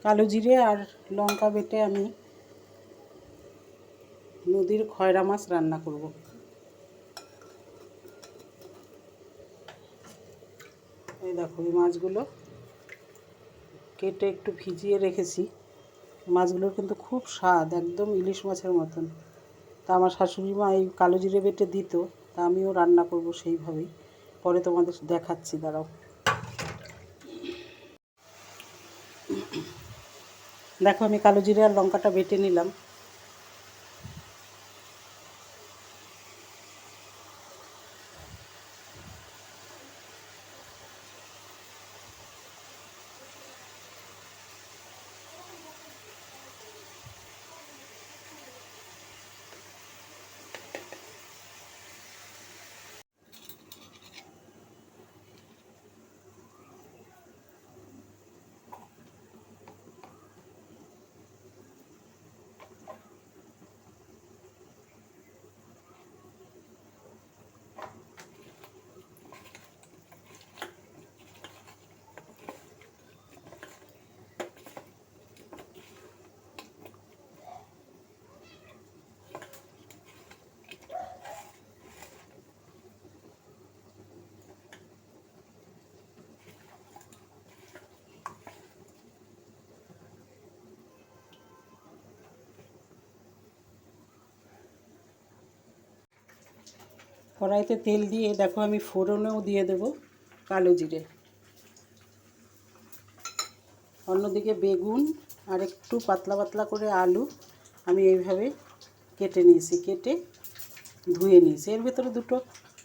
কালো জিরে আর লঙ্কা বেটে আমি নদীর খয়রা মাছ রান্না করব। এই দেখো, এই মাছগুলো কেটে একটু ভিজিয়ে রেখেছি। মাছগুলোর কিন্তু খুব স্বাদ, একদম ইলিশ মাছের মতন। তা আমার শাশুড়ি মা এই কালো জিরে বেটে দিত, তা আমিও রান্না করব সেইভাবেই। পরে তোমাদের দেখাচ্ছি, দাঁড়াও। দেখো, আমি কালো জিরে আর লঙ্কাটা বেটে নিলাম। কড়াইতে তেল দিয়ে দেখো, আমি ফোড়নেও দিয়ে দেব কালো জিরে। অন্যদিকে বেগুন আর একটু পাতলা পাতলা করে আলু আমি এইভাবে কেটে নিয়েছি, কেটে ধুয়ে নিয়েছি। এর ভেতরে দুটো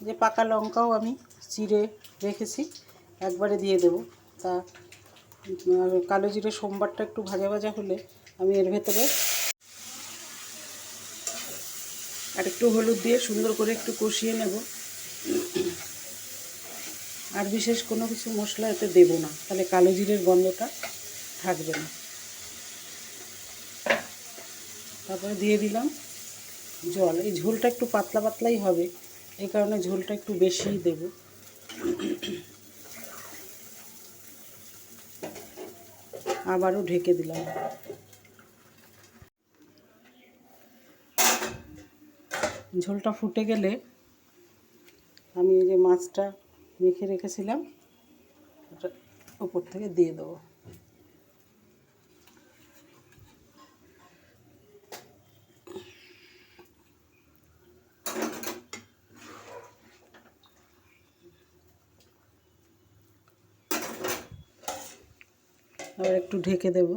যে পাকা লঙ্কাও আমি চিড়ে রেখেছি, একবারে দিয়ে দেব। তা কালো জিরে সোমবারটা একটু ভাজা ভাজা হলে আমি এর ভেতরে আর একটু হলুদ দিয়ে সুন্দর করে একটু কষিয়ে নেব। আর বিশেষ কোনো কিছু মশলা এতে দেব না, তাহলে কালো জিরের গন্ধটা থাকবে না। তারপরে দিয়ে দিলাম জল। এই ঝোলটা একটু পাতলা পাতলাই হবে, এই কারণে ঝোলটা একটু বেশিই দেব। আবারও ঢেকে দিলাম। ঝোলটা ফুটে গেলে আমি এই যে মাছটা মেখে রেখেছিলাম ওটা উপর থেকে দিয়ে দেবো। আবার একটু ঢেকে দেব।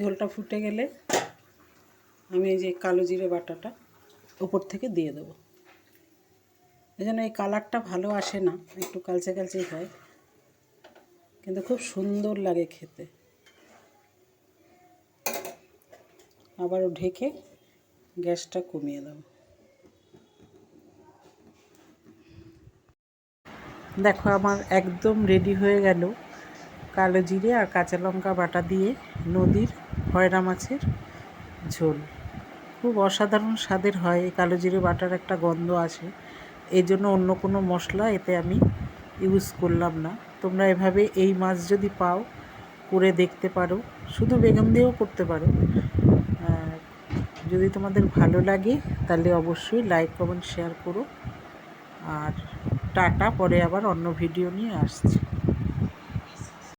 ঝোলটা ফুটে গেলে আমি এই যে কালো জিরে বাটাটা উপর থেকে দিয়ে দেবো। এই জন্য এই কালারটা ভালো আসে না, একটু কালচে কালচেই হয়, কিন্তু খুব সুন্দর লাগে খেতে। আবারও ঢেকে গ্যাসটা কমিয়ে দেব। দেখো, আমার একদম রেডি হয়ে গেল কালো জিরে আর কাঁচা লঙ্কা বাটা দিয়ে নদীর খয়রা মাছের ঝোল। খুব অসাধারণ স্বাদের হয়। এই কালো জিরে বাটার একটা গন্ধ আসে, এই জন্য অন্য কোনো মশলা এতে আমি ইউজ করলাম না। তোমরা এভাবে এই মাছ যদি পাও করে দেখতে পারো, শুধু বেগুন দিয়েও করতে পারো। যদি তোমাদের ভালো লাগে তাহলে অবশ্যই লাইক কমেন্ট শেয়ার করো। আর টাটা, পরে আবার অন্য ভিডিও নিয়ে আসছি।